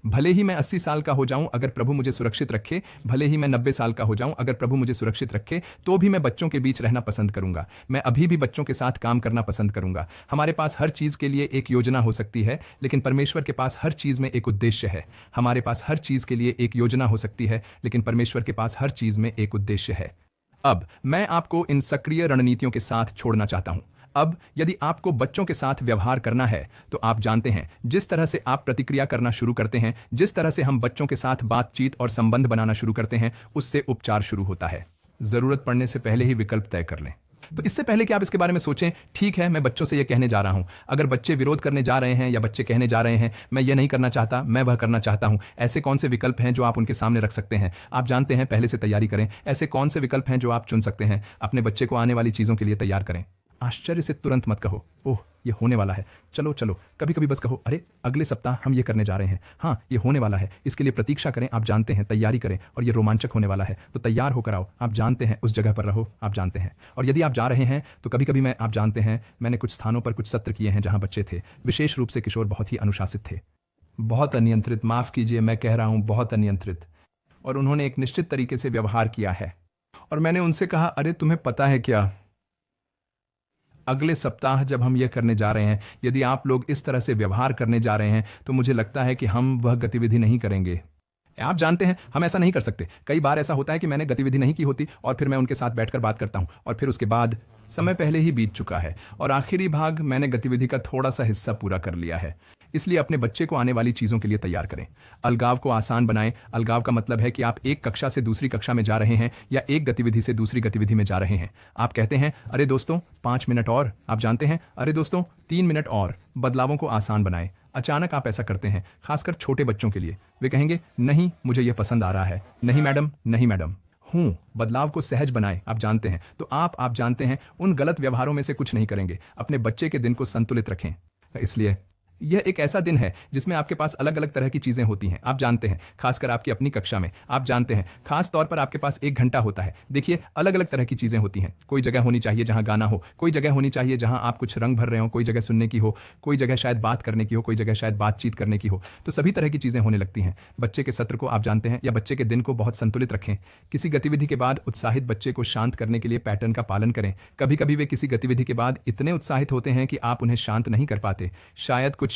भले ही मैं 80 साल का हो जाऊं अगर प्रभु मुझे सुरक्षित रखे, भले ही मैं 90 साल का हो जाऊं अगर प्रभु मुझे सुरक्षित रखे, तो भी मैं बच्चों के बीच रहना पसंद करूंगा। मैं अभी भी बच्चों के साथ काम करना पसंद करूंगा। हमारे पास हर चीज के लिए एक योजना हो सकती है, लेकिन परमेश्वर के पास हर चीज में एक उद्देश्य है। हमारे पास हर चीज के लिए एक योजना हो सकती है, लेकिन परमेश्वर के पास हर चीज में एक उद्देश्य है। अब मैं आपको इन सक्रिय रणनीतियों के साथ छोड़ना चाहता हूं। अब यदि आपको बच्चों के साथ व्यवहार करना है तो आप जानते हैं जिस तरह से आप प्रतिक्रिया करना शुरू करते हैं, जिस तरह से हम बच्चों के साथ बातचीत और संबंध बनाना शुरू करते हैं, उससे उपचार शुरू होता है। जरूरत पड़ने से पहले ही विकल्प तय कर लें। तो इससे पहले कि आप इसके बारे में सोचें, ठीक है मैं बच्चों से यह कहने जा रहा हूं, अगर बच्चे विरोध करने जा रहे हैं या बच्चे कहने जा रहे हैं मैं यह नहीं करना चाहता, मैं वह करना चाहता हूं, ऐसे कौन से विकल्प हैं जो आप उनके सामने रख सकते हैं? आप जानते हैं, पहले से तैयारी करें। ऐसे कौन से विकल्प हैं जो आप चुन सकते हैं? अपने बच्चे को आने वाली चीजों के लिए तैयार करें। आश्चर्य से तुरंत मत कहो, ओह ये होने वाला है, चलो चलो। कभी कभी बस कहो, अरे अगले सप्ताह हम ये करने जा रहे हैं, हाँ ये होने वाला है, इसके लिए प्रतीक्षा करें। आप जानते हैं, तैयारी करें और ये रोमांचक होने वाला है, तो तैयार होकर आओ। आप जानते हैं, उस जगह पर रहो। आप जानते हैं। और यदि आप जा रहे हैं तो कभी कभी आप जानते हैं, मैंने कुछ स्थानों पर कुछ सत्र किए हैं जहां बच्चे थे, विशेष रूप से किशोर, बहुत ही अनुशासित थे, बहुत अनियंत्रित, माफ कीजिए मैं कह रहा हूं बहुत अनियंत्रित। और उन्होंने एक निश्चित तरीके से व्यवहार किया है। और मैंने उनसे कहा, अरे तुम्हें पता है क्या, अगले सप्ताह जब हम यह करने जा रहे हैं, यदि आप लोग इस तरह से व्यवहार करने जा रहे हैं तो मुझे लगता है कि हम वह गतिविधि नहीं करेंगे। आप जानते हैं हम ऐसा नहीं कर सकते। कई बार ऐसा होता है कि मैंने गतिविधि नहीं की होती और फिर मैं उनके साथ बैठकर बात करता हूं और फिर उसके बाद समय पहले ही बीत चुका है और आखिरी भाग मैंने गतिविधि का थोड़ा सा हिस्सा पूरा कर लिया है। इसलिए अपने बच्चे को आने वाली चीजों के लिए तैयार करें। अलगाव को आसान बनाएं। अलगाव का मतलब है कि आप एक कक्षा से दूसरी कक्षा में जा रहे हैं या एक गतिविधि से दूसरी गतिविधि में जा रहे हैं। आप कहते हैं, अरे दोस्तों 5 मिनट और। आप जानते हैं, अरे दोस्तों 3 मिनट और। बदलावों को आसान बनाएं। अचानक आप ऐसा करते हैं, खासकर छोटे बच्चों के लिए। वे कहेंगे, नहीं मुझे यह पसंद आ रहा है, नहीं मैडम, नहीं मैडम। बदलाव को सहज बनाएं। आप जानते हैं, तो आप जानते हैं, उन गलत व्यवहारों में से कुछ नहीं करेंगे। अपने बच्चे के दिन को संतुलित रखें। इसलिए यह एक ऐसा दिन है जिसमें आपके पास अलग अलग तरह की चीजें होती हैं। आप जानते हैं, खासकर आपकी अपनी कक्षा में। आप जानते हैं, खास तौर पर आपके पास 1 घंटा होता है। देखिए, अलग अलग तरह की चीजें होती हैं। कोई जगह होनी चाहिए जहां गाना हो, कोई जगह होनी चाहिए जहां आप कुछ रंग भर रहे हो, कोई जगह सुनने की हो, कोई जगह शायद बात करने की हो, कोई जगह शायद बातचीत करने की हो। तो सभी तरह की चीजें होने लगती हैं। बच्चे के सत्र को, आप जानते हैं, या बच्चे के दिन को बहुत संतुलित रखें। किसी गतिविधि के बाद उत्साहित बच्चे को शांत करने के लिए पैटर्न का पालन करें। कभी कभी वे किसी गतिविधि के बाद इतने उत्साहित होते हैं कि आप उन्हें शांत नहीं कर पाते। शायद कुछ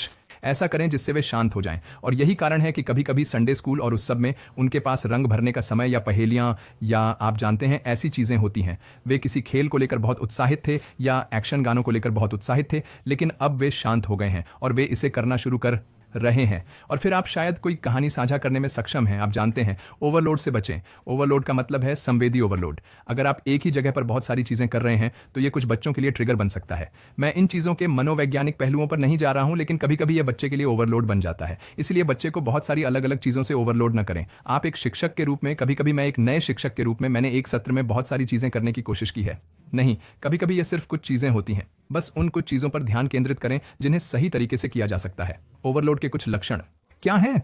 ऐसा करें जिससे वे शांत हो जाएं। और यही कारण है कि कभी कभी संडे स्कूल और उस सब में उनके पास रंग भरने का समय या पहेलियां या आप जानते हैं ऐसी चीजें होती हैं। वे किसी खेल को लेकर बहुत उत्साहित थे या एक्शन गानों को लेकर बहुत उत्साहित थे, लेकिन अब वे शांत हो गए हैं और वे इसे करना शुरू कर रहे हैं। और फिर आप शायद कोई कहानी साझा करने में सक्षम हैं। आप जानते हैं, ओवरलोड से बचें। ओवरलोड का मतलब है संवेदी ओवरलोड। अगर आप एक ही जगह पर बहुत सारी चीजें कर रहे हैं तो ये कुछ बच्चों के लिए ट्रिगर बन सकता है। मैं इन चीजों के मनोवैज्ञानिक पहलुओं पर नहीं जा रहा हूं, लेकिन कभी कभी यह बच्चे के लिए ओवरलोड बन जाता है। इसलिए बच्चे को बहुत सारी अलग अलग चीजों से ओवरलोड न करें। आप एक शिक्षक के रूप में, कभी कभी मैं एक नए शिक्षक के रूप में, मैंने एक सत्र में बहुत सारी चीजें करने की कोशिश की है। नहीं, कभी कभी ये सिर्फ कुछ चीजें होती हैं। बस उन कुछ चीजों पर ध्यान केंद्रित करें जिन्हें सही तरीके से किया जा सकता है। ओवरलोड के कुछ लक्षण क्या हैं?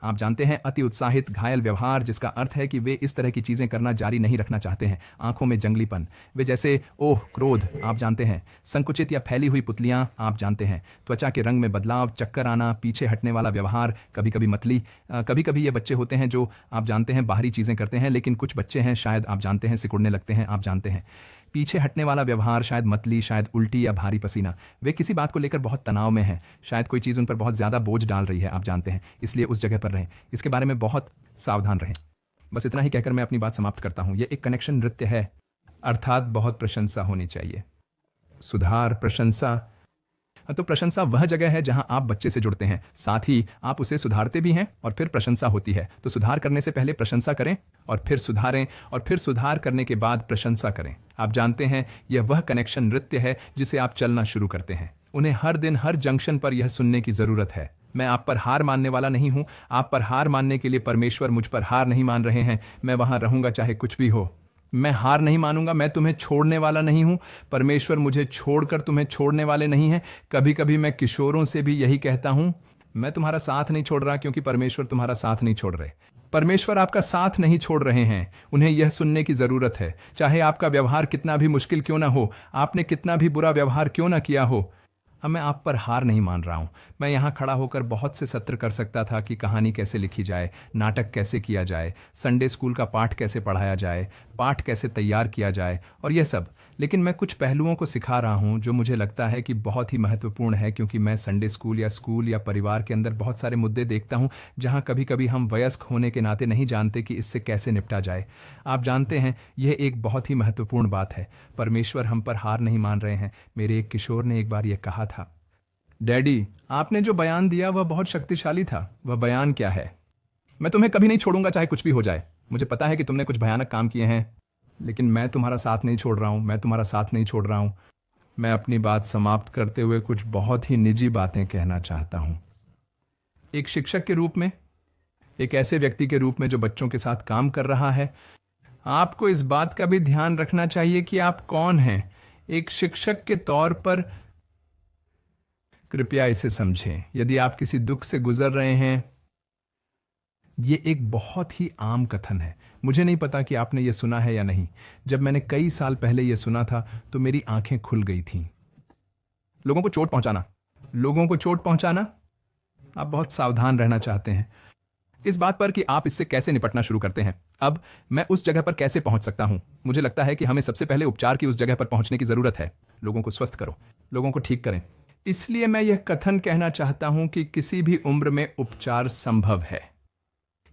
आप जानते हैं, अति उत्साहित घायल व्यवहार, जिसका अर्थ है कि वे इस तरह की चीजें करना जारी नहीं रखना चाहते हैं। आंखों में जंगलीपन, वे जैसे ओह क्रोध, आप जानते हैं। संकुचित या फैली हुई पुतलियां, आप जानते हैं। त्वचा के रंग में बदलाव, चक्कर आना, पीछे हटने वाला व्यवहार, कभी कभी मतली। कभी कभी ये बच्चे होते हैं जो आप जानते हैं बाहरी चीजें करते हैं, लेकिन कुछ बच्चे हैं शायद आप जानते हैं सिकुड़ने लगते हैं, आप जानते हैं। पीछे हटने वाला व्यवहार, शायद मतली, शायद उल्टी या भारी पसीना। वे किसी बात को लेकर बहुत तनाव में हैं, शायद कोई चीज़ उन पर बहुत ज़्यादा बोझ डाल रही है, आप जानते हैं। इसलिए उस जगह पर रहें, इसके बारे में बहुत सावधान रहें। बस इतना ही कहकर मैं अपनी बात समाप्त करता हूं। यह एक कनेक्शन नृत्य है, अर्थात बहुत प्रशंसा होनी चाहिए। सुधार, प्रशंसा। तो प्रशंसा वह जगह है जहां आप बच्चे से जुड़ते हैं, साथ ही आप उसे सुधारते भी हैं और फिर प्रशंसा होती है। तो सुधार करने से पहले प्रशंसा करें और फिर सुधारें, और फिर सुधार करने के बाद प्रशंसा करें। आप जानते हैं, यह वह कनेक्शन नृत्य है जिसे आप चलना शुरू करते हैं। उन्हें हर दिन हर जंक्शन पर यह सुनने की जरूरत है, मैं आप पर हार मानने वाला नहीं हूं। आप पर हार मानने के लिए परमेश्वर मुझ पर हार नहीं मान रहे हैं। मैं वहां रहूंगा चाहे कुछ भी हो। मैं हार नहीं मानूंगा, मैं तुम्हें छोड़ने वाला नहीं हूं। परमेश्वर मुझे छोड़कर तुम्हें छोड़ने वाले नहीं हैं। कभी कभी मैं किशोरों से भी यही कहता हूं, मैं तुम्हारा साथ नहीं छोड़ रहा, क्योंकि परमेश्वर तुम्हारा साथ नहीं छोड़ रहे। परमेश्वर आपका साथ नहीं छोड़ रहे हैं। उन्हें यह सुनने की जरूरत है, चाहे आपका व्यवहार कितना भी मुश्किल क्यों ना हो, आपने कितना भी बुरा व्यवहार क्यों ना किया हो। अब मैं आप पर हार नहीं मान रहा हूं। मैं यहां खड़ा होकर बहुत से सत्र कर सकता था कि कहानी कैसे लिखी जाए, नाटक कैसे किया जाए, संडे स्कूल का पाठ कैसे पढ़ाया जाए, पाठ कैसे तैयार किया जाए और यह सब। लेकिन मैं कुछ पहलुओं को सिखा रहा हूं जो मुझे लगता है कि बहुत ही महत्वपूर्ण है, क्योंकि मैं संडे स्कूल या परिवार के अंदर बहुत सारे मुद्दे देखता हूं जहां कभी कभी हम वयस्क होने के नाते नहीं जानते कि इससे कैसे निपटा जाए। आप जानते हैं, यह एक बहुत ही महत्वपूर्ण बात है। परमेश्वर हम पर हार नहीं मान रहे हैं। मेरे एक किशोर ने एक बार यह कहा था, डैडी आपने जो बयान दिया वह बहुत शक्तिशाली था। वह बयान क्या है? मैं तुम्हें कभी नहीं छोड़ूंगा चाहे कुछ भी हो जाए। मुझे पता है कि तुमने कुछ भयानक काम किए हैं, लेकिन मैं तुम्हारा साथ नहीं छोड़ रहा हूं। मैं तुम्हारा साथ नहीं छोड़ रहा हूं। मैं अपनी बात समाप्त करते हुए कुछ बहुत ही निजी बातें कहना चाहता हूं। एक शिक्षक के रूप में, एक ऐसे व्यक्ति के रूप में जो बच्चों के साथ काम कर रहा है, आपको इस बात का भी ध्यान रखना चाहिए कि आप कौन हैं। एक शिक्षक के तौर पर कृपया इसे समझें। यदि आप किसी दुख से गुजर रहे हैं, यह एक बहुत ही आम कथन है। मुझे नहीं पता कि आपने यह सुना है या नहीं। जब मैंने कई साल पहले यह सुना था तो मेरी आंखें खुल गई थीं। लोगों को चोट पहुंचाना, लोगों को चोट पहुंचाना, आप बहुत सावधान रहना चाहते हैं इस बात पर कि आप इससे कैसे निपटना शुरू करते हैं। अब मैं उस जगह पर कैसे पहुंच सकता हूं? मुझे लगता है कि हमें सबसे पहले उपचार की उस जगह पर पहुंचने की जरूरत है। लोगों को स्वस्थ करो, लोगों को ठीक करें। इसलिए मैं यह कथन कहना चाहता हूं कि किसी भी उम्र में उपचार संभव है।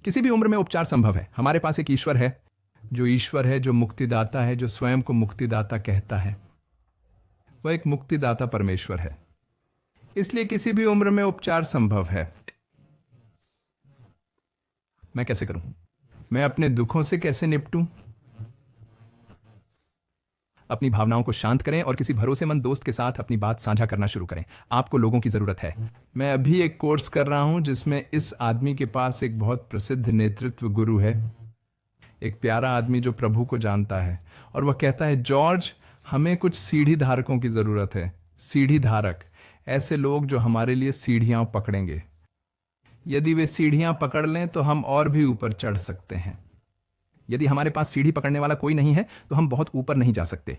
किसी भी उम्र में उपचार संभव है। हमारे पास एक ईश्वर है, जो मुक्तिदाता है, जो स्वयं को मुक्तिदाता कहता है। वह एक मुक्तिदाता परमेश्वर है। इसलिए किसी भी उम्र में उपचार संभव है। मैं कैसे करूं? मैं अपने दुखों से कैसे निपटूं? अपनी भावनाओं को शांत करें और किसी भरोसेमंद दोस्त के साथ अपनी बात साझा करना शुरू करें। आपको लोगों की जरूरत है। मैं अभी एक कोर्स कर रहा हूं जिसमें इस आदमी के पास एक बहुत प्रसिद्ध नेतृत्व गुरु है, एक प्यारा आदमी जो प्रभु को जानता है, और वह कहता है, जॉर्ज हमें कुछ सीढ़ी धारकों की जरूरत है। सीढ़ी धारक, ऐसे लोग जो हमारे लिए सीढ़ियां पकड़ेंगे। यदि वे सीढ़ियां पकड़ लें तो हम और भी ऊपर चढ़ सकते हैं। यदि हमारे पास सीढ़ी पकड़ने वाला कोई नहीं है तो हम बहुत ऊपर नहीं जा सकते।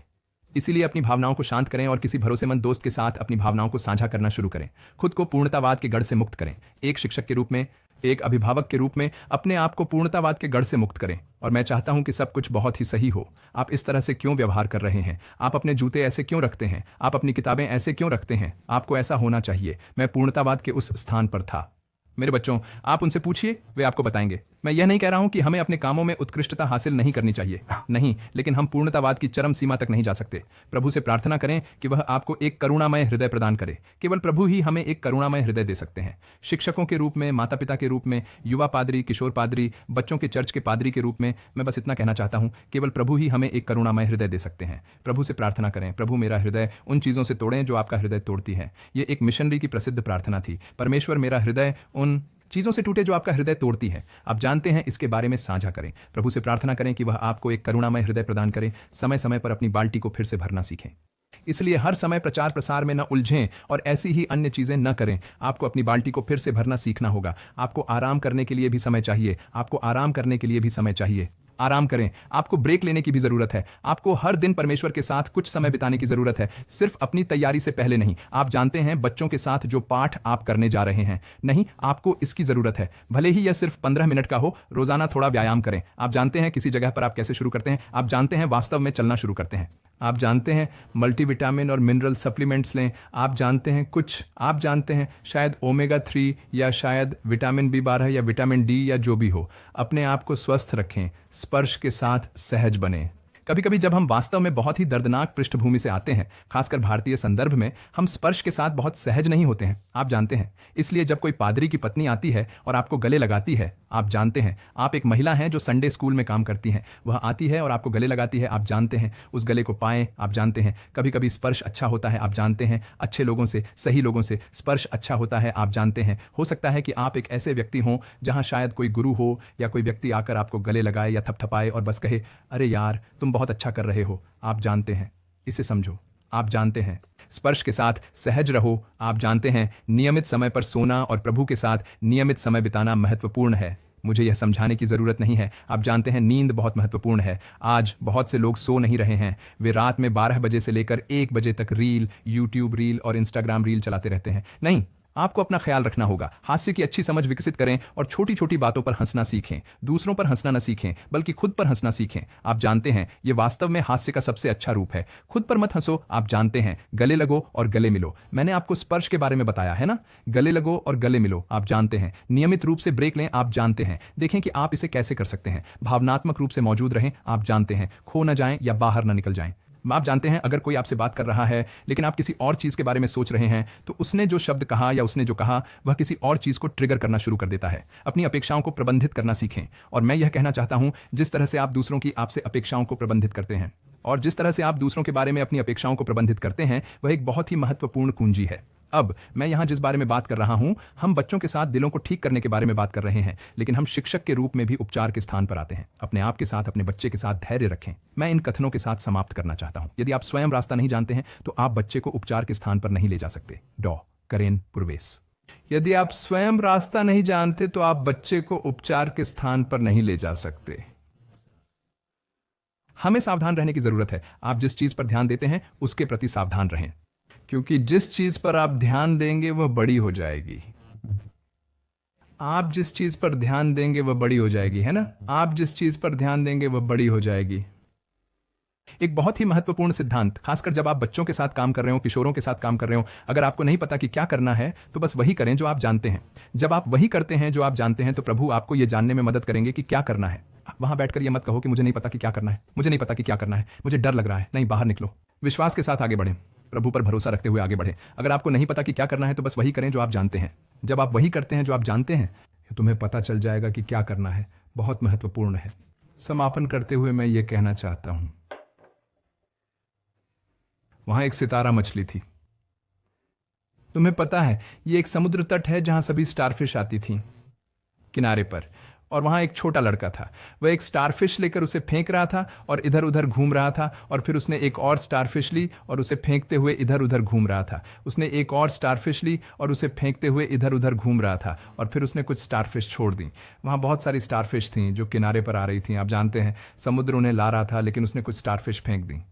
इसीलिए अपनी भावनाओं को शांत करें और किसी भरोसेमंद दोस्त के साथ अपनी भावनाओं को साझा करना शुरू करें। खुद को पूर्णतावाद के गढ़ से मुक्त करें। एक शिक्षक के रूप में, एक अभिभावक के रूप में अपने आप को पूर्णतावाद के गढ़ से मुक्त करें। और मैं चाहता हूं कि सब कुछ बहुत ही सही हो। आप इस तरह से क्यों व्यवहार कर रहे हैं? आप अपने जूते ऐसे क्यों रखते हैं? आप अपनी किताबें ऐसे क्यों रखते हैं? आपको ऐसा होना चाहिए। मैं पूर्णतावाद के उस स्थान पर था। मेरे बच्चों, आप उनसे पूछिए, वे आपको बताएंगे। मैं यह नहीं कह रहा हूं कि हमें अपने कामों में उत्कृष्टता हासिल नहीं करनी चाहिए, नहीं, लेकिन हम पूर्णतावाद की चरम सीमा तक नहीं जा सकते। प्रभु से प्रार्थना करें कि वह आपको एक करुणामय हृदय प्रदान करे। केवल प्रभु ही हमें एक करुणामय हृदय दे सकते हैं। शिक्षकों के रूप में, माता पिता के रूप में, युवा पादरी, किशोर पादरी, बच्चों के चर्च के पादरी के रूप में, मैं बस इतना कहना चाहता हूं, केवल प्रभु ही हमें एक करुणामय हृदय दे सकते हैं। प्रभु से प्रार्थना करें, प्रभु मेरा हृदय उन चीजों से तोड़ें जो आपका हृदय तोड़ती है। यह एक मिशनरी की प्रसिद्ध प्रार्थना थी। परमेश्वर मेरा हृदय उन चीजों से टूटे जो आपका हृदय तोड़ती है। आप जानते हैं, इसके बारे में साझा करें। प्रभु से प्रार्थना करें कि वह आपको एक करुणामय हृदय प्रदान करे। समय समय पर अपनी बाल्टी को फिर से भरना सीखें। इसलिए हर समय प्रचार प्रसार में न उलझें और ऐसी ही अन्य चीजें न करें। आपको अपनी बाल्टी को फिर से भरना सीखना होगा। आपको आराम करने के लिए भी समय चाहिए। आपको आराम करने के लिए भी समय चाहिए। आराम करें। आपको ब्रेक लेने की भी जरूरत है। आपको हर दिन परमेश्वर के साथ कुछ समय बिताने की जरूरत है, सिर्फ अपनी तैयारी से पहले नहीं। आप जानते हैं बच्चों के साथ जो पाठ आप करने जा रहे हैं, नहीं, आपको इसकी जरूरत है। भले ही यह सिर्फ 15 मिनट का हो, रोजाना थोड़ा व्यायाम करें। आप जानते हैं किसी जगह पर आप कैसे शुरू करते हैं। आप जानते हैं वास्तव में चलना शुरू करते हैं। आप जानते हैं मल्टीविटामिन और मिनरल सप्लीमेंट्स लें। आप जानते हैं आप जानते हैं शायद ओमेगा 3 या शायद विटामिन B12 या विटामिन D या जो भी हो। अपने आप को स्वस्थ रखें। स्पर्श के साथ सहज बने। कभी कभी जब हम वास्तव में बहुत ही दर्दनाक पृष्ठभूमि से आते हैं, खासकर भारतीय संदर्भ में, हम स्पर्श के साथ बहुत सहज नहीं होते हैं। आप जानते हैं, इसलिए जब कोई पादरी की पत्नी आती है और आपको गले लगाती है, आप जानते हैं, आप एक महिला हैं जो संडे स्कूल में काम करती हैं, वह आती है और आपको गले लगाती है, आप जानते हैं, उस गले को पाएं, आप जानते हैं। कभी कभी स्पर्श अच्छा होता है, आप जानते हैं, अच्छे लोगों से, सही लोगों से स्पर्श अच्छा होता है, आप जानते हैं। हो सकता है कि आप एक ऐसे व्यक्ति हों जहां शायद कोई गुरु हो या कोई व्यक्ति आकर आपको गले लगाए या थपथपाए और बस कहे, अरे यार तुम बहुत अच्छा कर रहे हो। आप जानते हैं, इसे समझो। आप जानते हैं, स्पर्श के साथ सहज रहो। आप जानते हैं, नियमित समय पर सोना और प्रभु के साथ नियमित समय बिताना महत्वपूर्ण है। मुझे यह समझाने की जरूरत नहीं है। आप जानते हैं, नींद बहुत महत्वपूर्ण है। आज बहुत से लोग सो नहीं रहे हैं। वे रात में 12 बजे से लेकर 1 बजे तक रील, यूट्यूब रील और इंस्टाग्राम रील चलाते रहते हैं। नहीं, आपको अपना ख्याल रखना होगा। हास्य की अच्छी समझ विकसित करें और छोटी छोटी बातों पर हंसना सीखें। दूसरों पर हंसना न सीखें, बल्कि खुद पर हंसना सीखें। आप जानते हैं, यह वास्तव में हास्य का सबसे अच्छा रूप है। खुद पर मत हंसो। आप जानते हैं, गले लगो और गले मिलो। मैंने आपको स्पर्श के बारे में बताया है ना, गले लगो और गले मिलो। आप जानते हैं, नियमित रूप से ब्रेक लें। आप जानते हैं, देखें कि आप इसे कैसे कर सकते हैं। भावनात्मक रूप से मौजूद रहें। आप जानते हैं, खो न जाएं या बाहर न निकल जाएं। आप जानते हैं, अगर कोई आपसे बात कर रहा है लेकिन आप किसी और चीज के बारे में सोच रहे हैं, तो उसने जो शब्द कहा या उसने जो कहा वह किसी और चीज को ट्रिगर करना शुरू कर देता है। अपनी अपेक्षाओं को प्रबंधित करना सीखें। और मैं यह कहना चाहता हूं, जिस तरह से आप दूसरों की आपसे अपेक्षाओं को प्रबंधित करते हैं और जिस तरह से आप दूसरों के बारे में अपनी अपेक्षाओं को प्रबंधित करते हैं, वह एक बहुत ही महत्वपूर्ण कुंजी है। अब मैं यहां जिस बारे में बात कर रहा हूं, हम बच्चों के साथ दिलों को ठीक करने के बारे में बात कर रहे हैं, लेकिन हम शिक्षक के रूप में भी उपचार के स्थान पर आते हैं। अपने आप के साथ, अपने बच्चे के साथ धैर्य रखें। मैं इन कथनों के साथ समाप्त करना चाहता हूं। यदि आप स्वयं रास्ता नहीं जानते हैं तो आप बच्चे को उपचार के स्थान पर नहीं ले जा सकते। डॉ करेन पुरवेस। यदि आप स्वयं रास्ता नहीं जानते तो आप बच्चे को उपचार के स्थान पर नहीं ले जा सकते। हमें सावधान रहने की जरूरत है। आप जिस चीज पर ध्यान देते हैं उसके प्रति सावधान रहें, क्योंकि जिस चीज पर आप ध्यान देंगे वह बड़ी हो जाएगी। आप जिस चीज पर ध्यान देंगे वह बड़ी हो जाएगी, है ना? आप जिस चीज पर ध्यान देंगे वह बड़ी हो जाएगी। एक बहुत ही महत्वपूर्ण सिद्धांत, खासकर जब आप बच्चों के साथ काम कर रहे हो, किशोरों के साथ काम कर रहे हो। अगर आपको नहीं पता कि क्या करना है तो बस वही करें जो आप जानते हैं। जब आप वही करते हैं जो आप जानते हैं तो प्रभु आपको यह जानने में मदद करेंगे कि क्या करना है। वहां बैठकर यह मत कहो कि मुझे नहीं पता कि क्या करना है, मुझे नहीं पता कि क्या करना है, मुझे डर लग रहा है। नहीं, बाहर निकलो, विश्वास के साथ आगे बढ़ें, प्रभु पर भरोसा रखते हुए आगे बढ़ें। अगर आपको नहीं पता कि क्या करना है तो बस वही करें जो आप जानते हैं। जब आप वही करते हैं जो आप जानते हैं, तुम्हें पता चल जाएगा कि क्या करना है। बहुत महत्वपूर्ण है। समापन करते हुए मैं ये कहना चाहता हूं, वहां एक सितारा मछली थी। तुम्हें पता है, ये एक समुद्र तट है जहां सभी स्टारफिश आती थी किनारे पर, और वहां एक छोटा लड़का था। वह एक स्टारफिश लेकर उसे फेंक रहा था और इधर उधर घूम रहा था, और फिर उसने एक और स्टारफिश ली और उसे फेंकते हुए इधर उधर घूम रहा था। उसने एक और स्टारफिश ली और उसे फेंकते हुए इधर उधर घूम रहा था, और फिर उसने कुछ स्टारफिश छोड़ दी। वहां बहुत सारी स्टारफिश थीं जो किनारे पर आ रही थीं। आप जानते हैं, समुद्र उन्हें ला रहा था, लेकिन उसने कुछ स्टारफिश फेंक दी।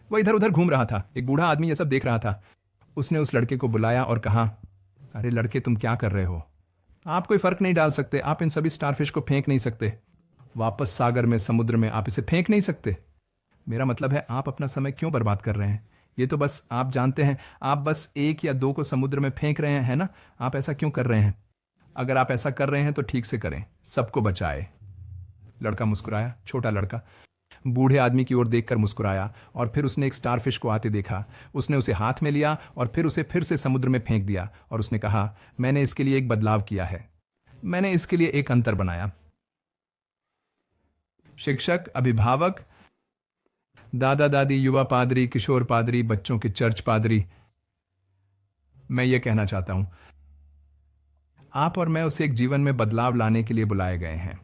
वह इधर उधर घूम रहा था। एक बूढ़ा आदमी यह सब देख रहा था। उसने उस लड़के को बुलाया और कहा, अरे लड़के, तुम क्या कर रहे हो? आप कोई फर्क नहीं डाल सकते। आप इन सभी स्टारफिश को फेंक नहीं सकते वापस सागर में, समुद्र में। आप इसे फेंक नहीं सकते। मेरा मतलब है, आप अपना समय क्यों बर्बाद कर रहे हैं? ये तो बस, आप जानते हैं, आप बस 1 या 2 को समुद्र में फेंक रहे हैं, है ना? आप ऐसा क्यों कर रहे हैं? अगर आप ऐसा कर रहे हैं तो ठीक से करें, सबको बचाए। लड़का मुस्कुराया, छोटा लड़का बूढ़े आदमी की ओर देखकर मुस्कुराया, और फिर उसने एक स्टारफिश को आते देखा। उसने उसे हाथ में लिया और फिर उसे फिर से समुद्र में फेंक दिया, और उसने कहा, मैंने इसके लिए एक बदलाव किया है, मैंने इसके लिए एक अंतर बनाया। शिक्षक, अभिभावक, दादा दादी, युवा पादरी, किशोर पादरी, बच्चों के चर्च पादरी, मैं ये कहना चाहता हूं, आप और मैं उसे एक जीवन में बदलाव लाने के लिए बुलाए गए हैं।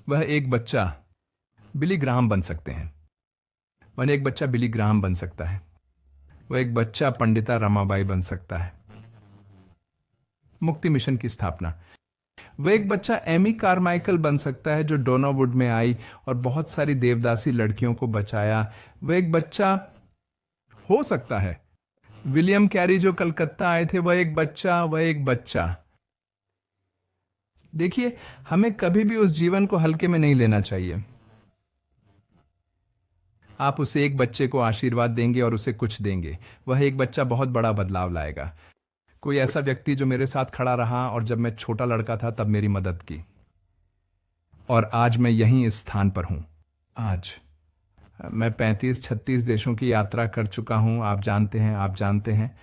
वह एक बच्चा बिली ग्राहम बन सकते हैं। वह एक बच्चा बिली ग्राहम बन सकता है। वो एक बच्चा पंडिता रमाबाई बन सकता है। मुक्ति मिशन की स्थापना। वो एक बच्चा एमी कारमाइकल बन सकता है जो डोनावुड में आई और बहुत सारी देवदासी लड़कियों को बचाया। वो एक बच्चा हो सकता है विलियम कैरी जो कलकत्ता आए थे। वह एक बच्चा। देखिए, हमें कभी भी उस जीवन को हल्के में नहीं लेना चाहिए। आप उसे एक बच्चे को आशीर्वाद देंगे और उसे कुछ देंगे, वह एक बच्चा बहुत बड़ा बदलाव लाएगा। कोई ऐसा व्यक्ति जो मेरे साथ खड़ा रहा और जब मैं छोटा लड़का था तब मेरी मदद की, और आज मैं यहीं इस स्थान पर हूं। आज मैं 35-36 देशों की यात्रा कर चुका हूं, आप जानते हैं,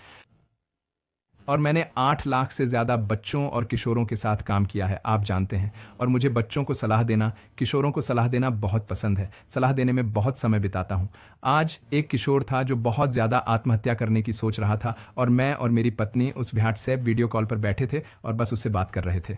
और मैंने 8 लाख से ज़्यादा बच्चों और किशोरों के साथ काम किया है, आप जानते हैं। और मुझे बच्चों को सलाह देना, किशोरों को सलाह देना बहुत पसंद है। सलाह देने में बहुत समय बिताता हूँ। आज एक किशोर था जो बहुत ज़्यादा आत्महत्या करने की सोच रहा था, और मैं और मेरी पत्नी उस व्हाट्सएप वीडियो कॉल पर बैठे थे और बस उससे बात कर रहे थे।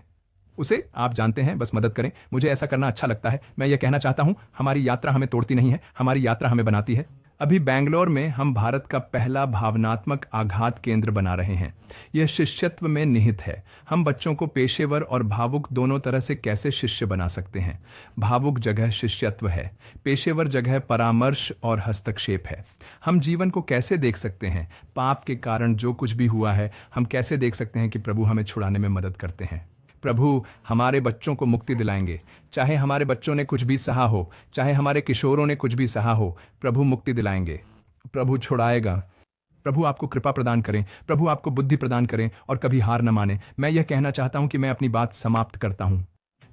उसे, आप जानते हैं, बस मदद करें। मुझे ऐसा करना अच्छा लगता है। मैं यह कहना चाहता हूँ, हमारी यात्रा हमें तोड़ती नहीं है, हमारी यात्रा हमें बनाती है। अभी बैंगलोर में हम भारत का पहला भावनात्मक आघात केंद्र बना रहे हैं। यह शिष्यत्व में निहित है। हम बच्चों को पेशेवर और भावुक दोनों तरह से कैसे शिष्य बना सकते हैं। भावुक जगह शिष्यत्व है, पेशेवर जगह परामर्श और हस्तक्षेप है। हम जीवन को कैसे देख सकते हैं, पाप के कारण जो कुछ भी हुआ है, हम कैसे देख सकते हैं कि प्रभु हमें छुड़ाने में मदद करते हैं। प्रभु हमारे बच्चों को मुक्ति दिलाएंगे। चाहे हमारे बच्चों ने कुछ भी सहा हो, चाहे हमारे किशोरों ने कुछ भी सहा हो, प्रभु मुक्ति दिलाएंगे। प्रभु छुड़ाएगा। प्रभु आपको कृपा प्रदान करें, प्रभु आपको बुद्धि प्रदान करें और कभी हार न माने। मैं यह कहना चाहता हूं कि मैं अपनी बात समाप्त करता हूं।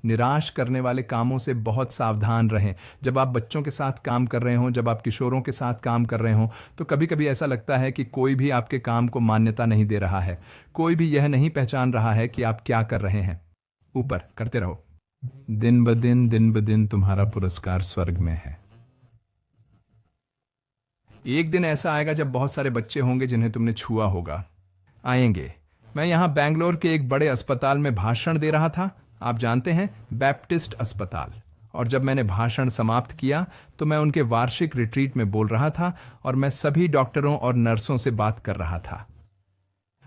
निराश करने वाले कामों से बहुत सावधान रहें। जब आप बच्चों के साथ काम कर रहे हों, जब आप किशोरों के साथ काम कर रहे हों, तो कभी कभी ऐसा लगता है कि कोई भी आपके काम को मान्यता नहीं दे रहा है, कोई भी यह नहीं पहचान रहा है कि आप क्या कर रहे हैं। ऊपर करते रहो। दिन ब दिन तुम्हारा पुरस्कार स्वर्ग में है। एक दिन ऐसा आएगा जब बहुत सारे बच्चे होंगे जिन्हें तुमने छुआ होगा, आएंगे। मैं यहां बैंगलोर के एक बड़े अस्पताल में भाषण दे रहा था, आप जानते हैं, बैप्टिस्ट अस्पताल। और जब मैंने भाषण समाप्त किया तो मैं उनके वार्षिक रिट्रीट में बोल रहा था और मैं सभी डॉक्टरों और नर्सों से बात कर रहा था।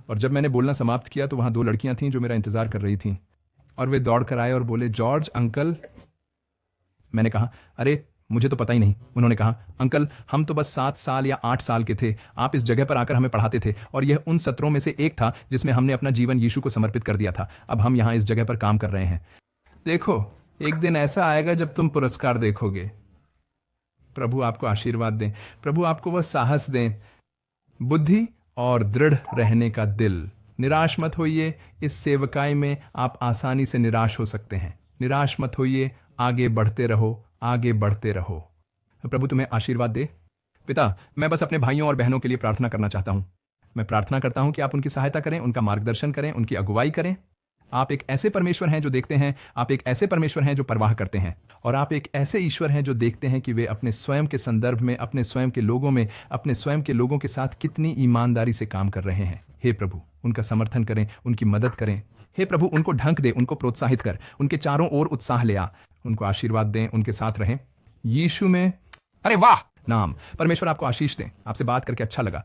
और जब मैंने बोलना समाप्त किया तो वहां 2 लड़कियां थीं जो मेरा इंतजार कर रही थीं, और वे दौड़ कर आए और बोले, जॉर्ज अंकल। मैंने कहा, अरे मुझे तो पता ही नहीं। उन्होंने कहा, अंकल हम तो बस 7 साल या 8 साल के थे, आप इस जगह पर आकर हमें पढ़ाते थे, और यह उन सत्रों में से एक था जिसमें हमने अपना जीवन यीशु को समर्पित कर दिया था। अब हम यहाँ इस जगह पर काम कर रहे हैं। देखो, एक दिन ऐसा आएगा जब तुम पुरस्कार देखोगे। प्रभु आपको आशीर्वाद दें, प्रभु आपको वह साहस दें, बुद्धि और दृढ़ रहने का दिल। निराश मत होइए, इस सेवकाई में आप आसानी से निराश हो सकते हैं। निराश मत होइए, आगे बढ़ते रहो, आगे बढ़ते रहो। प्रभु तुम्हें आशीर्वाद दे। पिता, मैं बस अपने भाइयों और बहनों के लिए प्रार्थना करना चाहता हूं। मैं प्रार्थना करता हूं कि आप उनकी सहायता करें, उनका मार्गदर्शन करें, उनकी अगुवाई करें। आप एक ऐसे परमेश्वर हैं जो देखते हैं, आप एक ऐसे परमेश्वर हैं जो परवाह करते हैं, और आप एक ऐसे ईश्वर हैं जो देखते हैं कि वे अपने स्वयं के संदर्भ में, अपने स्वयं के लोगों में, अपने स्वयं के लोगों के साथ कितनी ईमानदारी से काम कर रहे हैं। हे प्रभु, उनका समर्थन करें, उनकी मदद करें। हे प्रभु, उनको ढंक दे, उनको प्रोत्साहित कर, उनके चारों ओर उत्साह ले आ, उनको आशीर्वाद दें, उनके साथ रहें। यीशु में, अरे वाह, नाम। परमेश्वर आपको आशीष दें। आपसे बात करके अच्छा लगा।